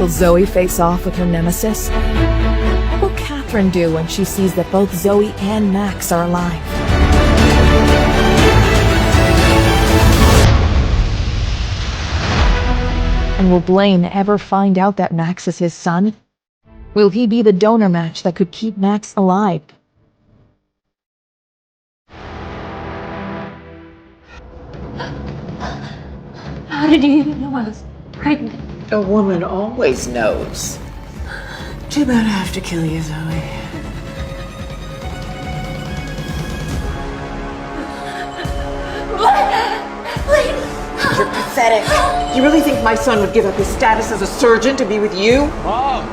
Will Zoe face off with her nemesis? What will Catherine do when she sees that both Zoe and Max are alive? And will Blaine ever find out that Max is his son? Will he be the donor match that could keep Max alive? How did you even know I was pregnant? A woman always knows. Too bad I have to kill you, Zoe. You're pathetic. You really think my son would give up his status as a surgeon to be with you? Mom!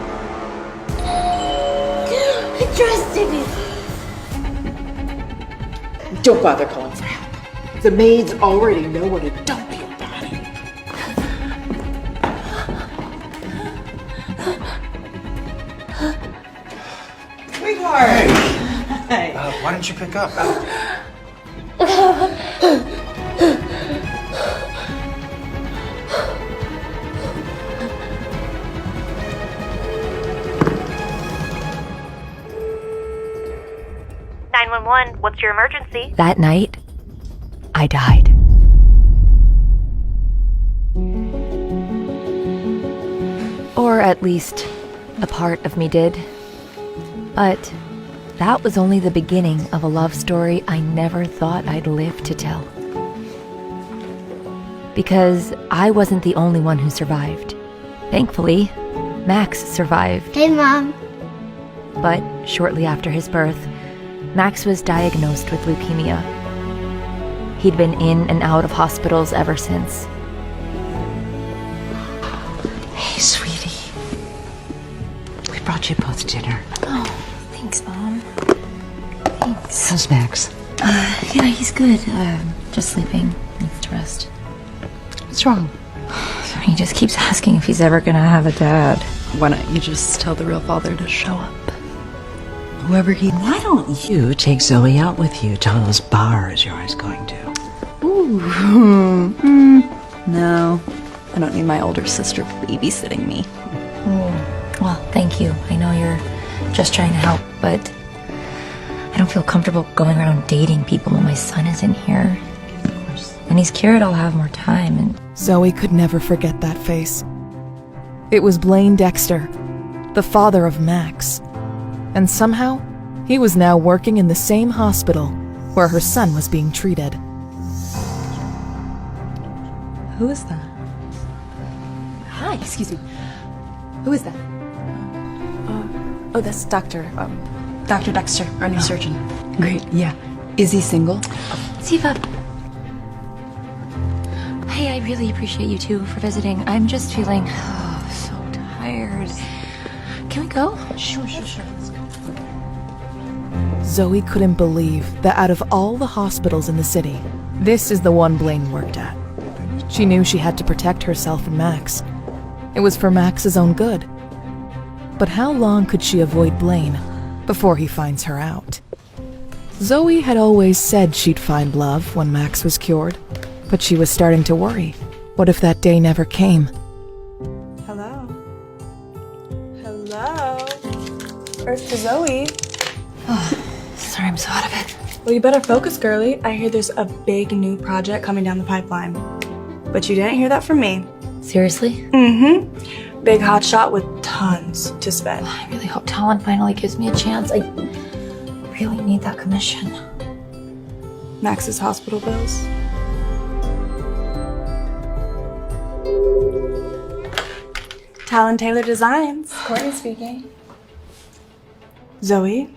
I trusted you. Don't bother calling for help. The maids already know what a dump your body. Sweetheart! Hey. Why didn't you pick up? 911, what's your emergency? That night, I died. Or at least, a part of me did. But that was only the beginning of a love story I never thought I'd live to tell. Because I wasn't the only one who survived. Thankfully, Max survived. Hey, Mom. But shortly after his birth, Max was diagnosed with leukemia. He'd been in and out of hospitals ever since. Hey, sweetie. We brought you both dinner. Oh, thanks, Mom. Thanks. How's Max? Yeah, he's good. Just sleeping. Needs to rest. What's wrong? He just keeps asking if he's ever gonna have a dad. Why don't you just tell the real father to show up? Whoever he... Why don't you take Zoe out with you to all those bars you're always going to? Ooh. No. I don't need my older sister babysitting me. Well, thank you. I know you're just trying to help, but I don't feel comfortable going around dating people when my son isn't here. Of course. When he's cured, I'll have more time and... Zoe could never forget that face. It was Blaine Dexter, the father of Max. And somehow, he was now working in the same hospital where her son was being treated. Who is that? Hi, excuse me. Who is that? Oh, that's Dr. Dexter, our new surgeon. Great, yeah. Is he single? Ziva. Hey, I really appreciate you two for visiting. I'm just feeling so tired. Can we go? Sure. Zoe couldn't believe that out of all the hospitals in the city, this is the one Blaine worked at. She knew she had to protect herself and Max. It was for Max's own good. But how long could she avoid Blaine before he finds her out? Zoe had always said she'd find love when Max was cured, but she was starting to worry. What if that day never came? Hello? Hello? Earth to Zoe. Sorry, I'm so out of it. Well, you better focus, girly. I hear there's a big new project coming down the pipeline. But you didn't hear that from me. Seriously? Mm-hmm. Big hotshot with tons to spend. I really hope Talon finally gives me a chance. I really need that commission. Max's hospital bills. Talon Taylor Designs. Courtney speaking. Zoe,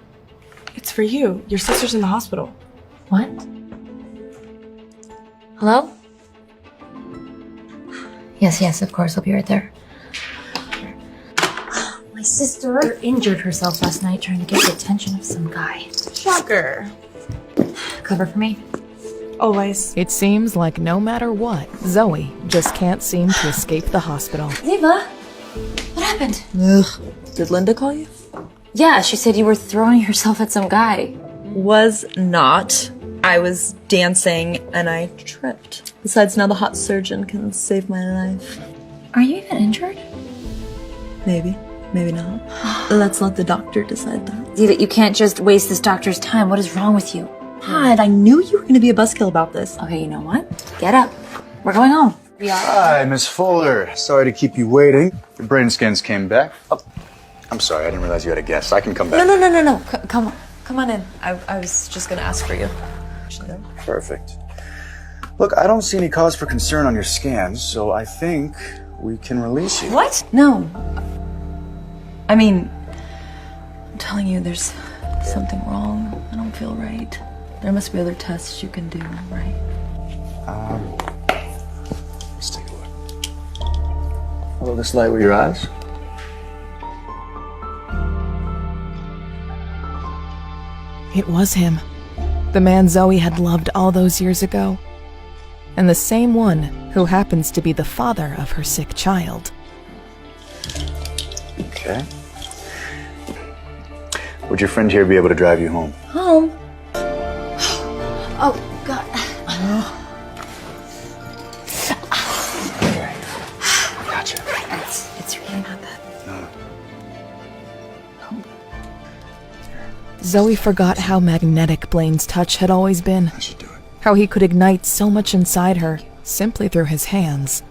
it's for you. Your sister's in the hospital. What? Hello? Yes, of course. I'll be right there. My sister injured herself last night trying to get the attention of some guy. Shocker. Cover for me? Always. It seems like no matter what, Zoe just can't seem to escape the hospital. Ziva? What happened? Ugh. Did Linda call you? Yeah, she said you were throwing yourself at some guy. Was not. I was dancing and I tripped. Besides, now the hot surgeon can save my life. Are you even injured? Maybe. Maybe not. Let's let the doctor decide that. Ziva, you can't just waste this doctor's time. What is wrong with you? God, I knew you were going to be a buzzkill about this. Okay, you know what? Get up. We're going home. We are. Hi, Miss Fuller. Sorry to keep you waiting. Your brain scans came back. Oh, I'm sorry. I didn't realize you had a guest. I can come back. No. Come on in. I was just gonna ask for you. Perfect. Look, I don't see any cause for concern on your scans, so I think we can release you. What? No. I mean, I'm telling you, there's something wrong. I don't feel right. There must be other tests you can do, right? Let's take a look. Follow this light with your eyes. It was him. The man Zoe had loved all those years ago. And the same one who happens to be the father of her sick child. Okay. Would your friend here be able to drive you home? Home? Oh, God. Okay. Gotcha. It's really not that. No. Zoe forgot how magnetic Blaine's touch had always been. I should do it. How he could ignite so much inside her simply through his hands.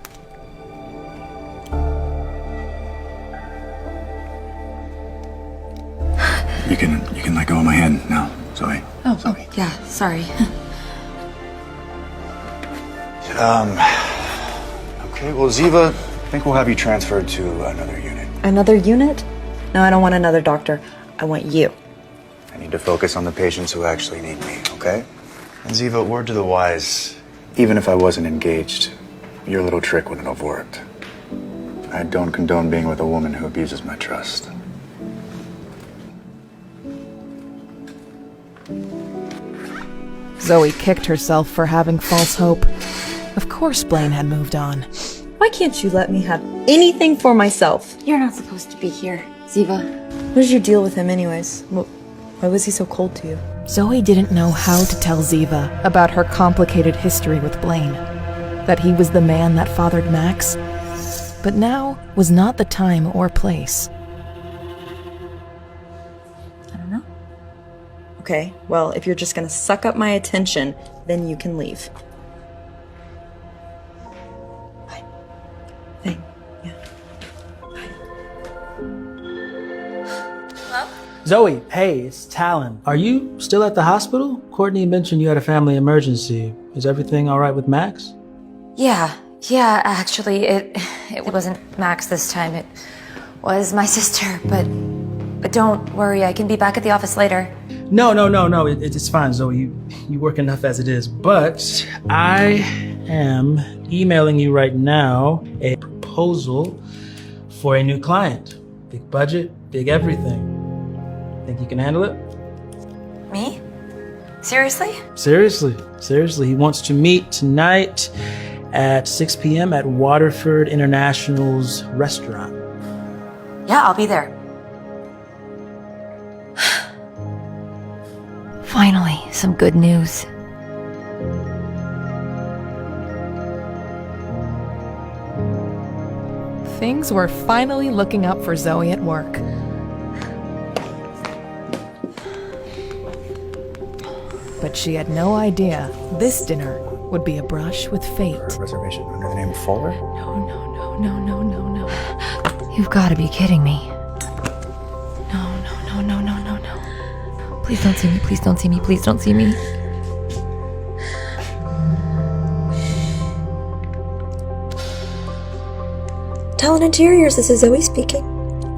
You can let go of my hand now, Zoe. Oh, yeah, sorry. Okay, well, Ziva, I think we'll have you transferred to another unit. Another unit? No, I don't want another doctor. I want you. I need to focus on the patients who actually need me, okay? And Ziva, word to the wise, even if I wasn't engaged, your little trick wouldn't have worked. I don't condone being with a woman who abuses my trust. Zoe kicked herself for having false hope. Of course Blaine had moved on. Why can't you let me have anything for myself? You're not supposed to be here, Ziva. What is your deal with him anyways? Why was he so cold to you? Zoe didn't know how to tell Ziva about her complicated history with Blaine. That he was the man that fathered Max. But now was not the time or place. I don't know. Okay, well, if you're just gonna suck up my attention, then you can leave. Bye. Thank you. Zoe, hey, it's Talon. Are you still at the hospital? Courtney mentioned you had a family emergency. Is everything all right with Max? Yeah, actually, it wasn't Max this time. It was my sister, but don't worry, I can be back at the office later. No, it's fine, Zoe. You work enough as it is. But I am emailing you right now a proposal for a new client. Big budget, big everything. Think you can handle it? Me? Seriously? Seriously. He wants to meet tonight at 6 p.m. at Waterford International's restaurant. Yeah, I'll be there. Finally, some good news. Things were finally looking up for Zoe at work. But she had no idea this dinner would be a brush with fate. Reservation under the name Fuller? No. You've got to be kidding me. No. Please don't see me. Please don't see me. Please don't see me. Talon Interiors, this is Zoe speaking.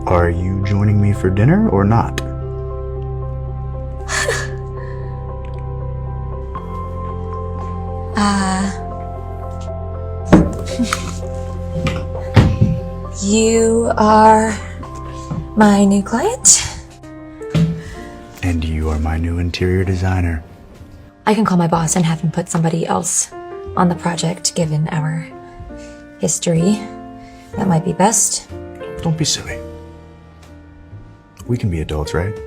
Are you joining me for dinner or not? You are my new client? And you are my new interior designer. I can call my boss and have him put somebody else on the project, given our history. That might be best. Don't be silly. We can be adults, right?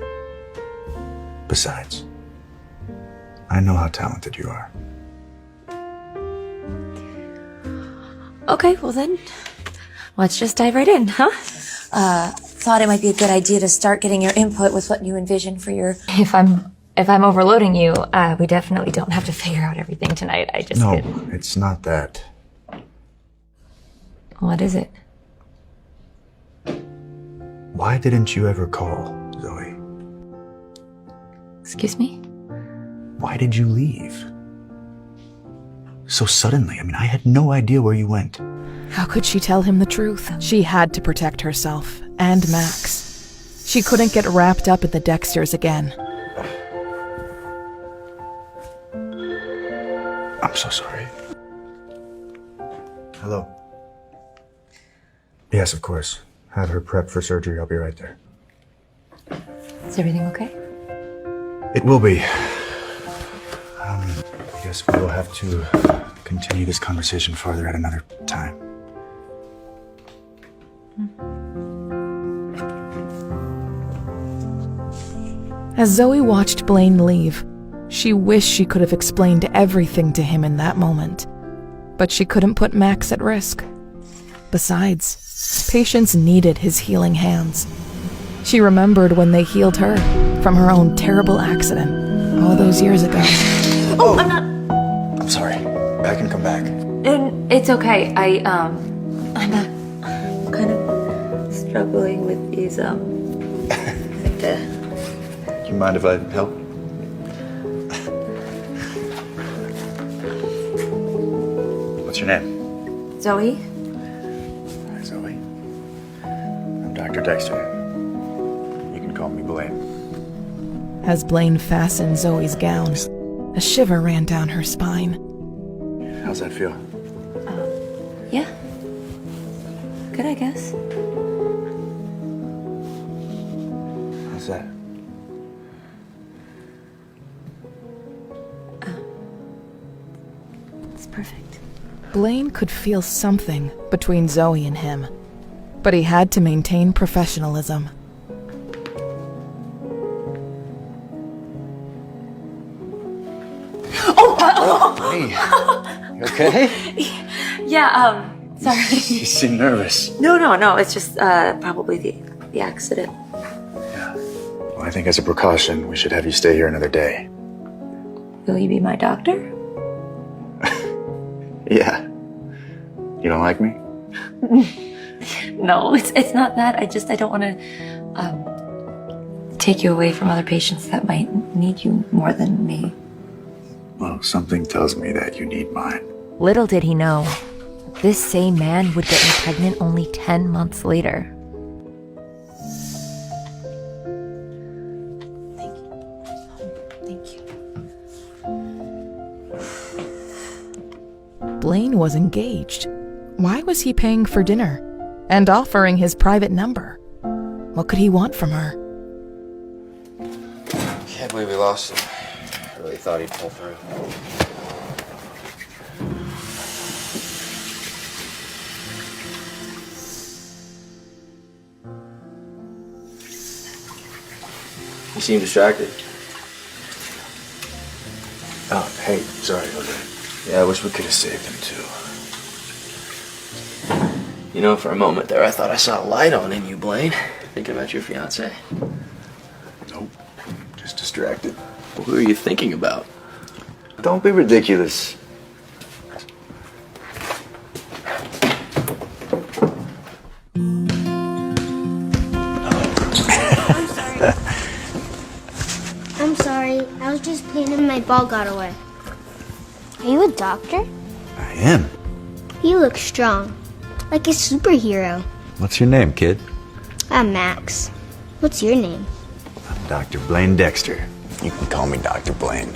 Besides, I know how talented you are. Okay, well then, let's just dive right in, huh? thought it might be a good idea to start getting your input with what you envision for your... If I'm overloading you, we definitely don't have to figure out everything tonight. I just No, it's not that. What is it? Why didn't you ever call, Zoe? Excuse me? Why did you leave? So suddenly. I mean, I had no idea where you went. How could she tell him the truth? She had to protect herself and Max. She couldn't get wrapped up in the Dexters again. I'm so sorry. Hello. Yes, of course. Have her prepped for surgery. I'll be right there. Is everything okay? It will be. I guess we will have to continue this conversation farther at another time. As Zoe watched Blaine leave, she wished she could have explained everything to him in that moment. But she couldn't put Max at risk. Besides, patients needed his healing hands. She remembered when they healed her from her own terrible accident all those years ago. Oh, I'm not... I'm sorry. I can come back. It's okay. I'm kind of struggling with these, Do you mind if I help? What's your name? Zoe? Hi, Zoe. I'm Dr. Dexter. You can call me Blaine. As Blaine fastened Zoe's gown, a shiver ran down her spine. How's that feel? Yeah. Good, I guess. How's that? It's perfect. Blaine could feel something between Zoe and him, but he had to maintain professionalism. Hey, you okay? Yeah, sorry. You seem nervous. No, it's just, probably the accident. Yeah. Well, I think as a precaution, we should have you stay here another day. Will you be my doctor? Yeah. You don't like me? No, it's not that. I don't want to, take you away from other patients that might need you more than me. Well, something tells me that you need mine. Little did he know, this same man would get me pregnant only 10 months later. Thank you. Blaine was engaged. Why was he paying for dinner and offering his private number? What could he want from her? Can't believe we lost him. I really thought he'd pull through. You seem distracted. Oh, hey, sorry, Jose. Yeah, I wish we could have saved him too. You know, for a moment there, I thought I saw a light on in you, Blaine. Thinking about your fiancée. Nope. Just distracted. Well, who are you thinking about? Don't be ridiculous. I'm sorry. I was just playing and my ball got away. Are you a doctor? I am. You look strong. Like a superhero. What's your name, kid? I'm Max. What's your name? I'm Dr. Blaine Dexter. You can call me Dr. Blaine.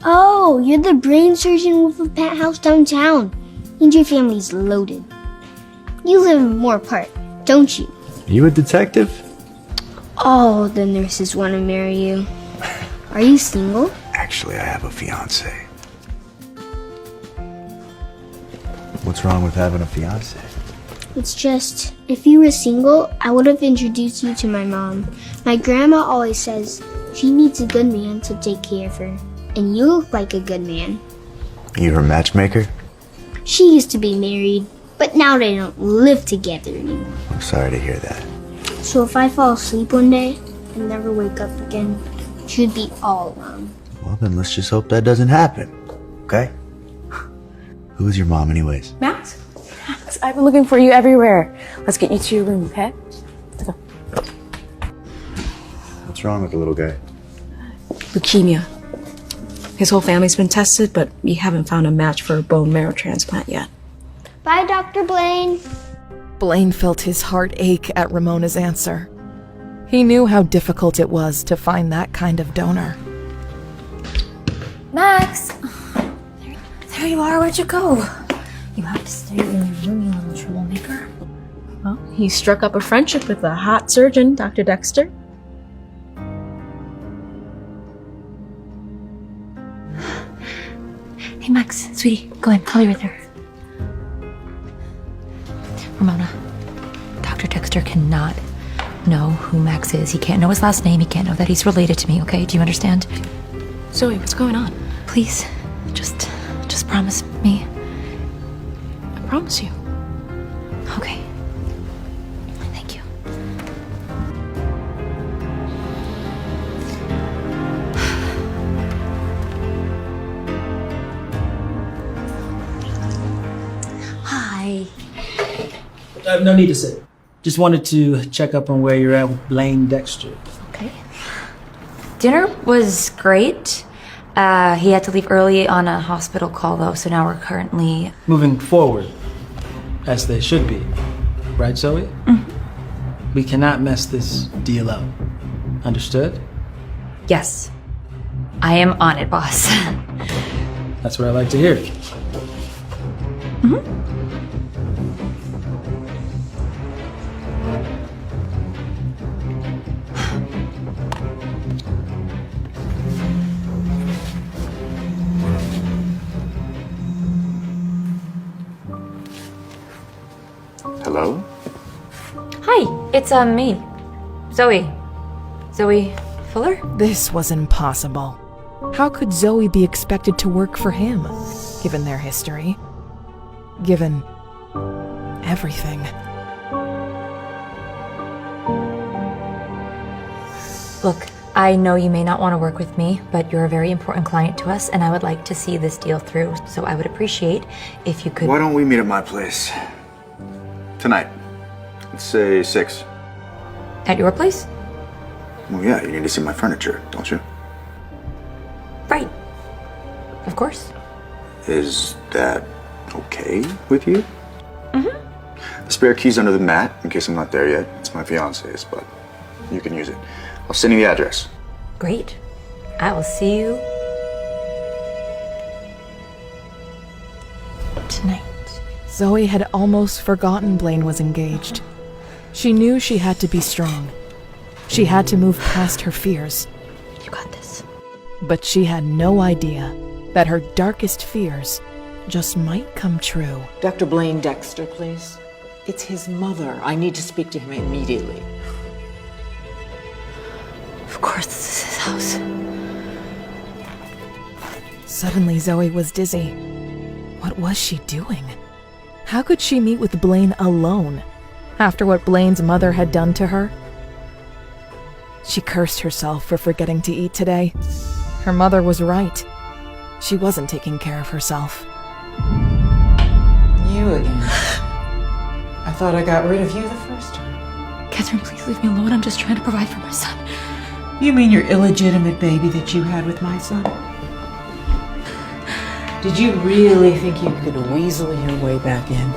Oh, you're the brain surgeon with a penthouse downtown. And your family's loaded. You live in Moore Park, don't you? You a detective? All the nurses want to marry you. Are you single? Actually, I have a fiance. What's wrong with having a fiance? It's just, if you were single, I would have introduced you to my mom. My grandma always says she needs a good man to take care of her. And you look like a good man. You her matchmaker? She used to be married. But now they don't live together anymore. I'm sorry to hear that. So if I fall asleep one day and never wake up again, she'd be all alone. Well, then let's just hope that doesn't happen. Okay? Who is your mom, anyways? Max? Max, I've been looking for you everywhere. Let's get you to your room, okay? Let's go. What's wrong with the little guy? Leukemia. His whole family's been tested, but we haven't found a match for a bone marrow transplant yet. Bye, Dr. Blaine. Blaine felt his heart ache at Ramona's answer. He knew how difficult it was to find that kind of donor. Max! There you are, where'd you go? You have to stay in your room, you little troublemaker. Well, he struck up a friendship with a hot surgeon, Dr. Dexter. Hey Max, sweetie, go in, I'll be right there. Ramona, Dr. Dexter cannot know who Max is. He can't know his last name, he can't know that he's related to me, okay? Do you understand? Zoe, what's going on? Please, just promise me. I promise you. Okay. Thank you. Hi. No need to sit. Just wanted to check up on where you're at with Blaine Dexter. Okay. Dinner was great. He had to leave early on a hospital call, though, so now we're currently... Moving forward, as they should be. Right, Zoe? Mm-hmm. We cannot mess this deal up. Understood? Yes. I am on it, boss. That's what I like to hear. Mm-hmm. Hello? Hi, it's me. Zoe. Zoe Fuller? This was impossible. How could Zoe be expected to work for him, given their history? Given everything. Look, I know you may not want to work with me, but you're a very important client to us, and I would like to see this deal through, so I would appreciate if you could... Why don't we meet at my place? Tonight. Let's say 6. At your place? Well, yeah, you need to see my furniture, don't you? Right. Of course. Is that okay with you? Mm-hmm. The spare key's under the mat, in case I'm not there yet. It's my fiance's, but you can use it. I'll send you the address. Great. I will see you tonight. Zoe had almost forgotten Blaine was engaged. She knew she had to be strong. She had to move past her fears. You got this. But she had no idea that her darkest fears just might come true. Dr. Blaine Dexter, please. It's his mother. I need to speak to him immediately. Of course, this is his house. Suddenly, Zoe was dizzy. What was she doing? How could she meet with Blaine alone, after what Blaine's mother had done to her? She cursed herself for forgetting to eat today. Her mother was right. She wasn't taking care of herself. You again. I thought I got rid of you the first time. Catherine, please leave me alone. I'm just trying to provide for my son. You mean your illegitimate baby that you had with my son? Did you really think you could weasel your way back in?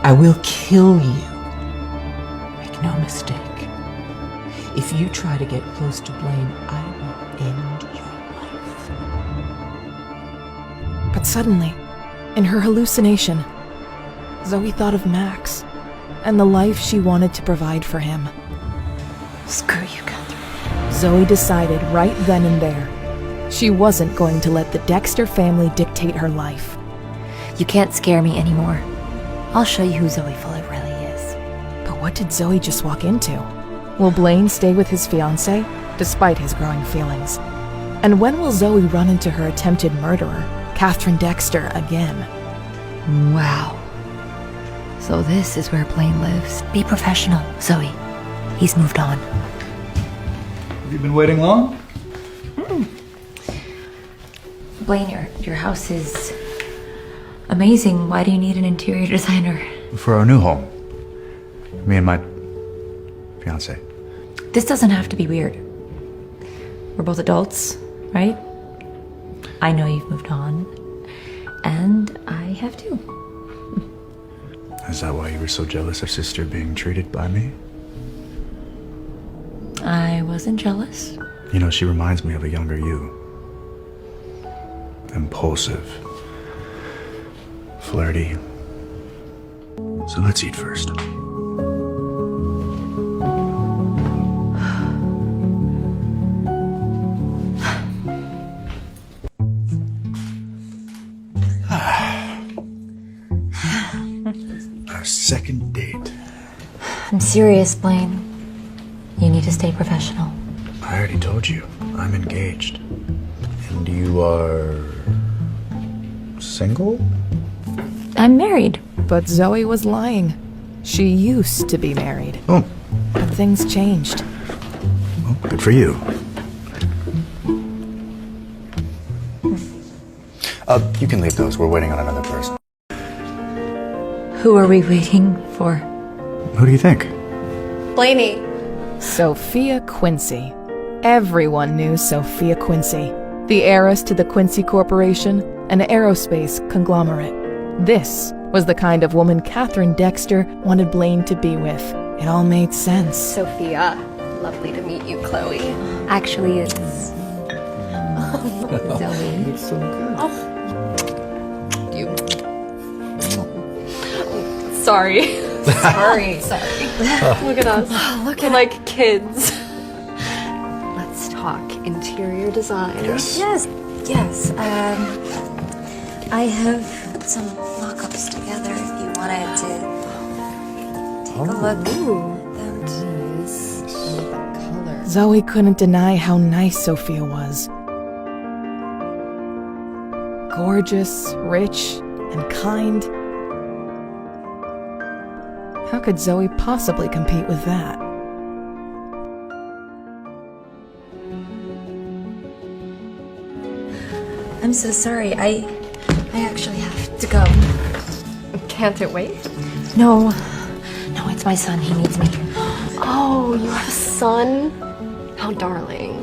I will kill you. Make no mistake. If you try to get close to Blaine, I will end your life. But suddenly, in her hallucination, Zoe thought of Max and the life she wanted to provide for him. Screw you, Catherine. Zoe decided right then and there she wasn't going to let the Dexter family dictate her life. You can't scare me anymore. I'll show you who Zoe Fuller really is. But what did Zoe just walk into? Will Blaine stay with his fiancée, despite his growing feelings? And when will Zoe run into her attempted murderer, Catherine Dexter again. Wow. So this is where Blaine lives. Be professional, Zoe. He's moved on. Have you been waiting long? Blaine, your house is amazing. Why do you need an interior designer? For our new home. Me and my fiance. This doesn't have to be weird. We're both adults, right? I know you've moved on. And I have too. Is that why you were so jealous of sister being treated by me? I wasn't jealous. You know, she reminds me of a younger you. Impulsive. Flirty. So let's eat first. Our second date. I'm serious, Blaine. You need to stay professional. I already told you, I'm engaged. And you are... single? I'm married. But Zoe was lying. She used to be married. Oh. But things changed. Well, good for you. You can leave those. We're waiting on another person. Who are we waiting for? Who do you think? Blaney. Sophia Quincy. Everyone knew Sophia Quincy, the heiress to the Quincy Corporation, an aerospace conglomerate. This was the kind of woman Catherine Dexter wanted Blaine to be with. It all made sense. Sophia, lovely to meet you, Chloe. Actually, it's Zoe. It's so good. Sorry. Sorry. Look at us. Look at like kids. Let's talk interior design. Yes. Yes. I have some mock-ups together if you wanted to take a look. Zoe couldn't deny how nice Sophia was. Gorgeous, rich, and kind. How could Zoe possibly compete with that? I'm so sorry. I actually have to go. Can't it wait? No, it's my son. He needs me. Oh, you have a son? How darling.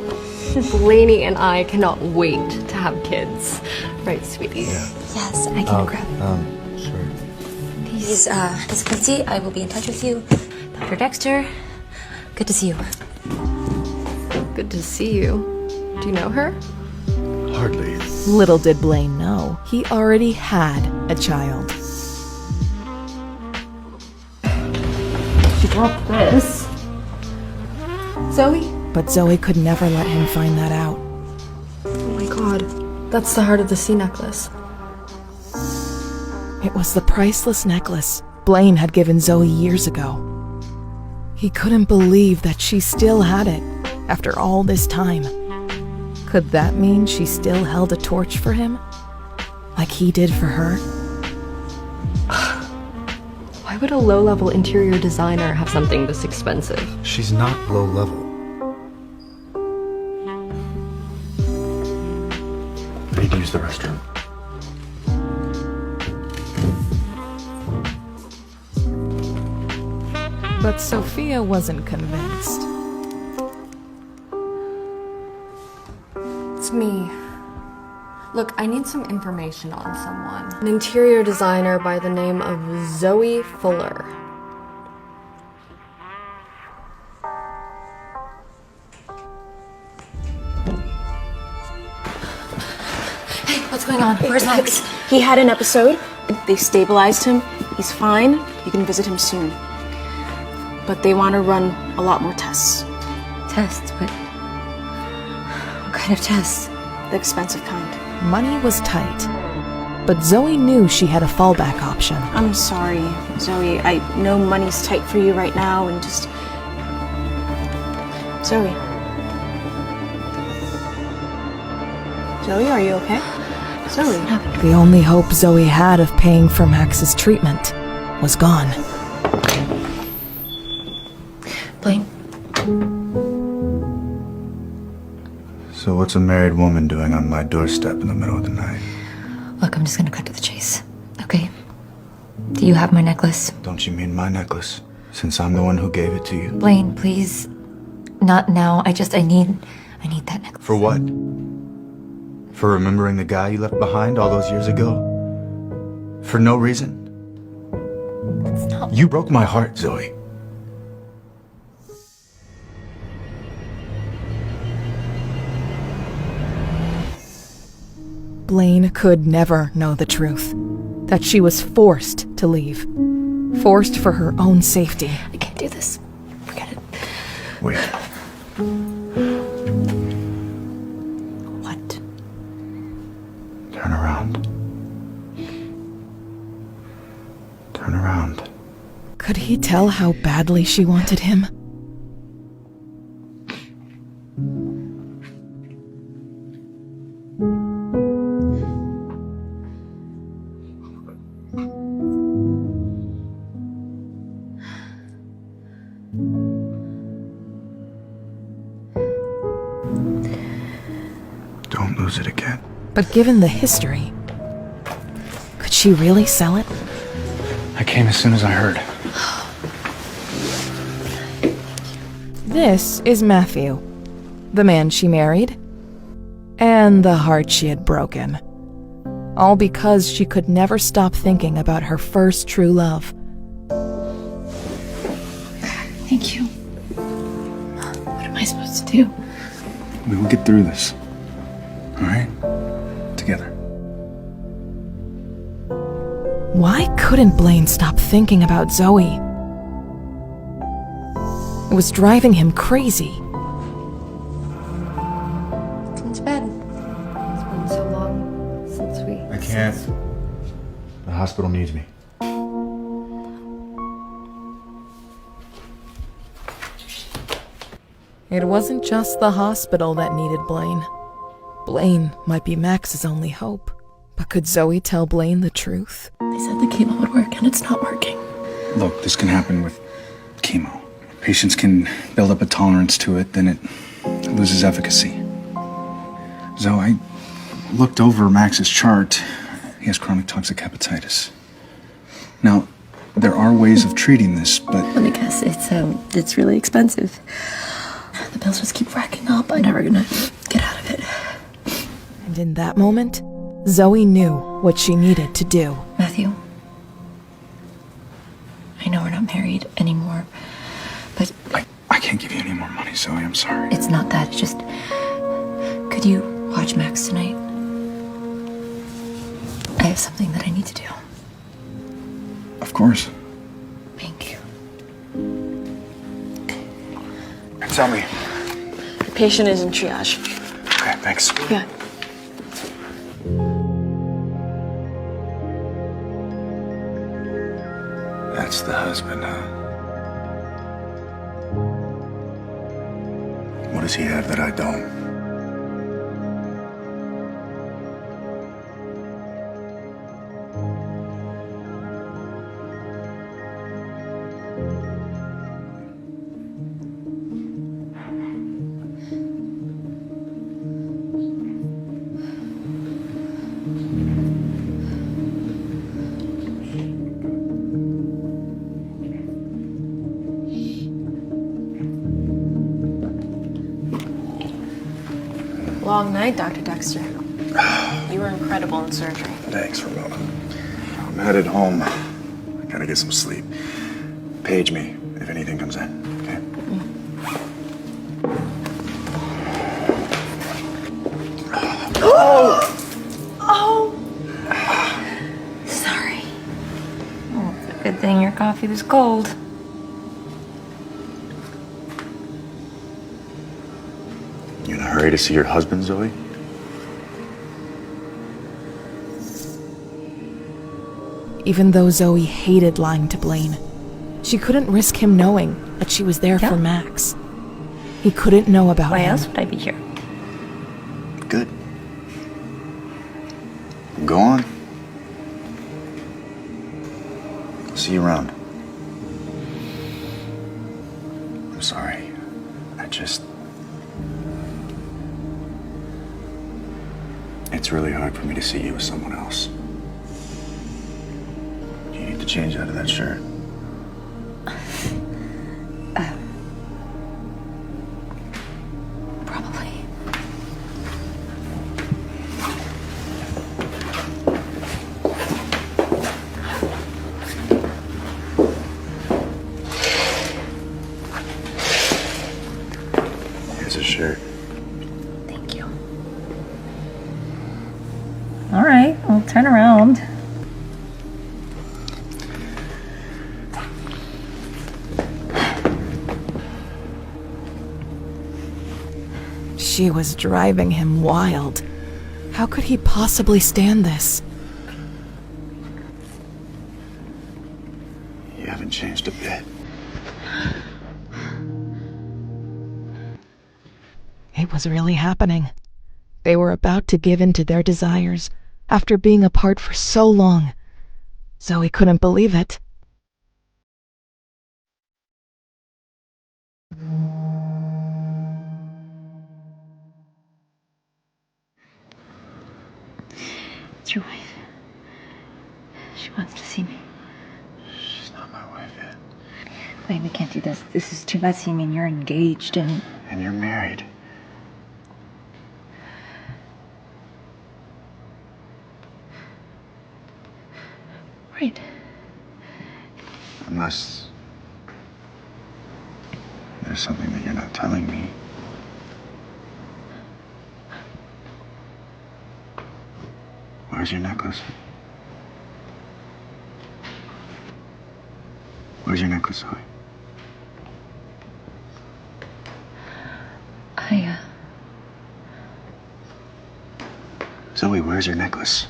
Blaney and I cannot wait to have kids. Right, sweetie? Yeah. Yes, I can grab. Sure. He's Quincy. I will be in touch with you. Dr. Dexter, good to see you. Good to see you. Do you know her? Hardly. Little did Blaine know, he already had a child. She dropped this. Zoe? But Zoe could never let him find that out. Oh my god. That's the heart of the sea necklace. It was the priceless necklace Blaine had given Zoe years ago. He couldn't believe that she still had it after all this time. Could that mean she still held a torch for him? Like he did for her? Why would a low-level interior designer have something this expensive? She's not low level. I need to use the restroom. But Sophia wasn't convinced. It's me. Look, I need some information on someone. An interior designer by the name of Zoe Fuller. Hey, what's going on? Where's Max? He had an episode. They stabilized him. He's fine. You can visit him soon. But they want to run a lot more tests. Tests? What kind of tests? The expensive kind. Money was tight, but Zoe knew she had a fallback option. I'm sorry, Zoe. I know money's tight for you right now, and just... Zoe. Zoe, are you okay? Zoe. The only hope Zoe had of paying for Max's treatment was gone. Blaine, So what's a married woman doing on my doorstep in the middle of the night? look, I'm just gonna cut to the chase, okay? Do you have my necklace? Don't you mean my necklace? Since I'm the one who gave it to you. Blaine, please. Not now. I need that necklace. For what? For remembering the guy you left behind all those years ago? For no reason? It's not. You broke my heart, Zoe. Blaine could never know the truth. That she was forced to leave. Forced for her own safety. I can't do this. Forget it. Wait. What? Turn around. Turn around. Could he tell how badly she wanted him? Don't lose it again. But given the history, could she really sell it? I came as soon as I heard. This is Matthew, the man she married, and the heart she had broken. All because she could never stop thinking about her first true love. Thank you. What am I supposed to do? We will get through this. All right? Together. Why couldn't Blaine stop thinking about Zoe? It was driving him crazy. It's bed. It's been so long since we... I can't. The hospital needs me. It wasn't just the hospital that needed Blaine. Blaine might be Max's only hope. But could Zoe tell Blaine the truth? They said the chemo would work, and it's not working. Look, this can happen with chemo. Patients can build up a tolerance to it, then it loses efficacy. So I looked over Max's chart. He has chronic toxic hepatitis. Now, there are ways of treating this, but... Let me guess, it's really expensive. The bills just keep racking up. I'm never gonna get out of it. And in that moment, Zoe knew what she needed to do. Matthew, I know we're not married anymore, but... I can't give you any more money, Zoe. I'm sorry. It's not that. It's just... Could you watch Max tonight? I have something that I need to do. Of course. Thank you. Tell me. The patient is in triage. Okay, thanks. Yeah. That's the husband, huh? What does he have that I don't? Long night, Dr. Dexter. You were incredible in surgery. Thanks, Ramona. I'm headed home. I gotta get some sleep. Page me if anything comes in, okay? Sorry. Oh, it's a good thing your coffee was cold. You in a hurry to see your husband, Zoe? Even though Zoe hated lying to Blaine, she couldn't risk him knowing that she was there for Max. He couldn't know about Why him. else would I be here? Good. see you around. I'm sorry. It's really hard for me to see you with someone else. You need to change out of that shirt. Probably. Here's a shirt. Thank you. All right, I'll turn around. She was driving him wild. How could he possibly stand this? You haven't changed a bit. It was really happening. They were about to give in to their desires after being apart for so long. Zoe couldn't believe it. It's your wife. She wants to see me. She's not my wife yet. Wait, we can't do this. This is too messy. I mean, you're engaged and you're married. Right. Unless there's something that you're not telling me. Where's your necklace? Where's your necklace, Zoe? Zoe, where's your necklace?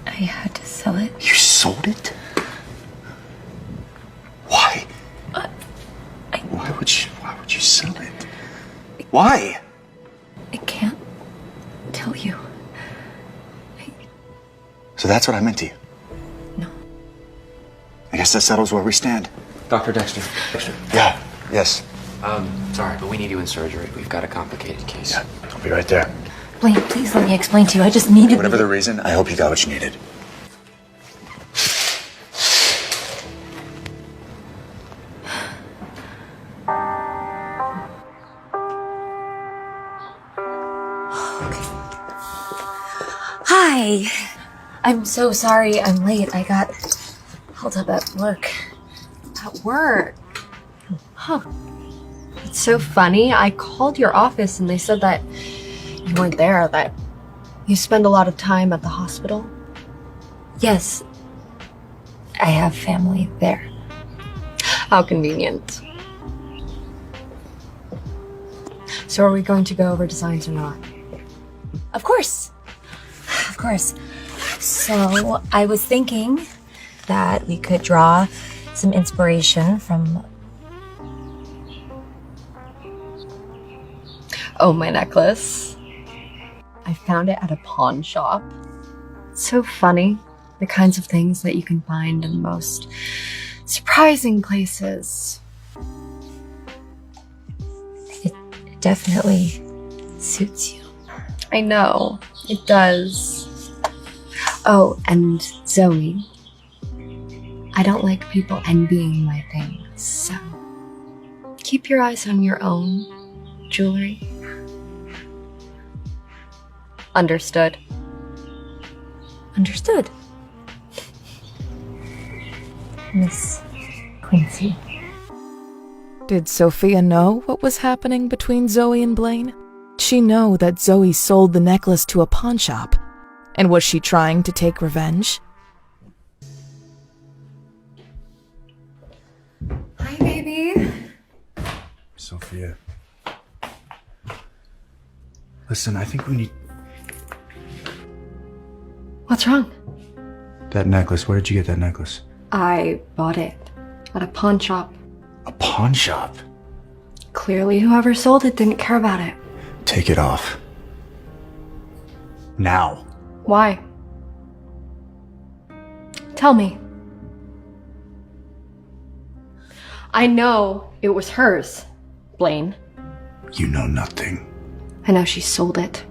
I had to sell it. You sold it? Why? Why would you sell it? Why? I can't tell you. So that's what I meant to you? No. I guess that settles where we stand. Dr. Dexter. Yeah, yes. Sorry, but we need you in surgery. We've got a complicated case. Yeah, I'll be right there. Blaine, please let me explain to you. I just needed. Whatever the reason, I hope you got what you needed. Hi. I'm so sorry I'm late. I got held up at work. At work? Huh. It's so funny. I called your office and they said that you weren't there, that you spend a lot of time at the hospital. Yes. I have family there. How convenient. So are we going to go over designs or not? Of course. Of course. So I was thinking that we could draw some inspiration from... Oh, my necklace. I found it at a pawn shop. It's so funny, the kinds of things that you can find in the most surprising places. It definitely suits you. I know, it does. Oh, and Zoe, I don't like people envying my things, so keep your eyes on your own jewelry. Understood. Understood. Miss Quincy. Did Sophia know what was happening between Zoe and Blaine? Did she know that Zoe sold the necklace to a pawn shop? And was she trying to take revenge? Hi, baby. Sophia. Listen, I think we need... What's wrong? That necklace, where did you get that necklace? I bought it at a pawn shop. A pawn shop? Clearly, whoever sold it didn't care about it. Take it off. Now. Why? Tell me. I know it was hers, Blaine. You know nothing. I know she sold it.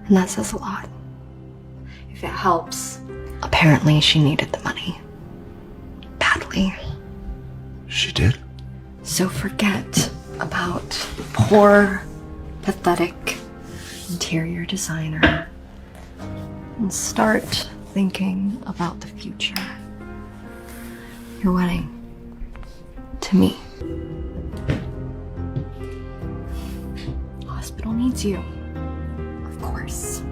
And that says a lot. If it helps, apparently she needed the money. Badly. She did? So forget about poor, pathetic interior designer and start thinking about the future. Your wedding. To me. Hospital needs you. Of course.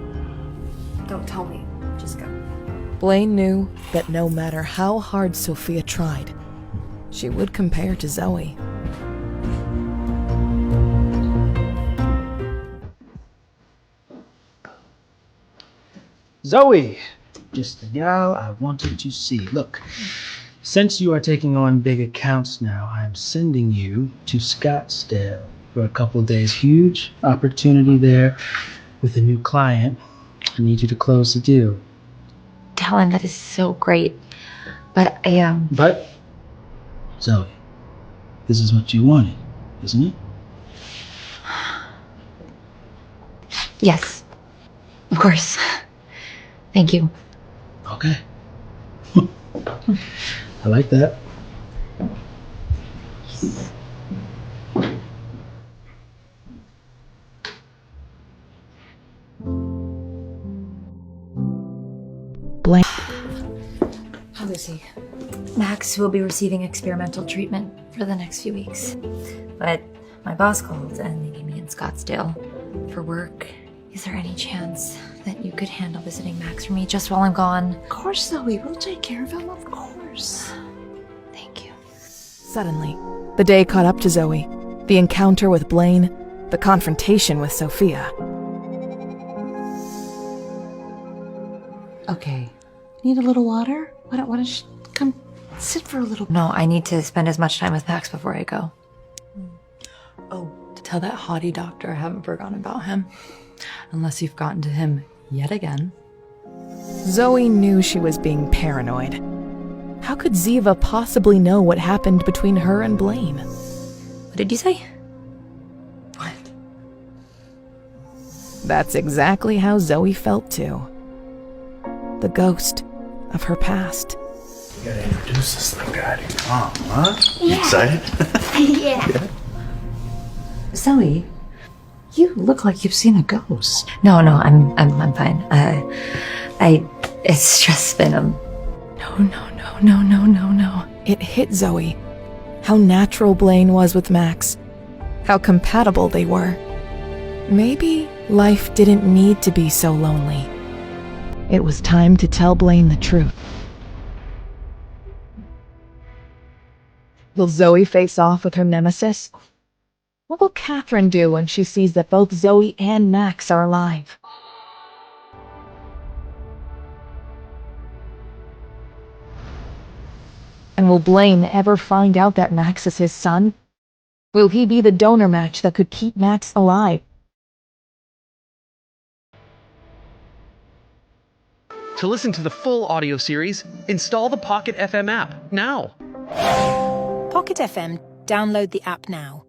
Don't tell me. Just go. Blaine knew that no matter how hard Sophia tried, she would compare to Zoe. Zoe! Just the gal I wanted to see. Look, since you are taking on big accounts now, I'm sending you to Scottsdale for a couple days. Huge opportunity there with a new client. I need you to close the deal. Dylan, that is so great. But But, Zoe, this is what you wanted, isn't it? Yes. Of course. Thank you. Okay. I like that. Blaine. Hi, Lucy. Max will be receiving experimental treatment for the next few weeks. But my boss called and they need me in Scottsdale for work. Is there any chance that you could handle visiting Max for me just while I'm gone? Of course, Zoe. We'll take care of him, of course. Thank you. Suddenly, the day caught up to Zoe. The encounter with Blaine, the confrontation with Sophia. Okay. Need a little water? Why don't you come sit for a little? No, I need to spend as much time with Max before I go. Oh, to tell that haughty doctor I haven't forgotten about him. Unless you've gotten to him yet again. Zoe knew she was being paranoid. How could Ziva possibly know what happened between her and Blaine? What did you say? What? That's exactly how Zoe felt too. The ghost of her past. You gotta introduce this little guy to your mom, huh? You excited? Yeah. Zoe, you look like you've seen a ghost. No, I'm fine. It's just been No. It hit Zoe. How natural Blaine was with Max. How compatible they were. Maybe life didn't need to be so lonely. It was time to tell Blaine the truth. Will Zoe face off with her nemesis? What will Catherine do when she sees that both Zoe and Max are alive? And will Blaine ever find out that Max is his son? Will he be the donor match that could keep Max alive? To listen to the full audio series, install the Pocket FM app now. Pocket FM. Download the app now.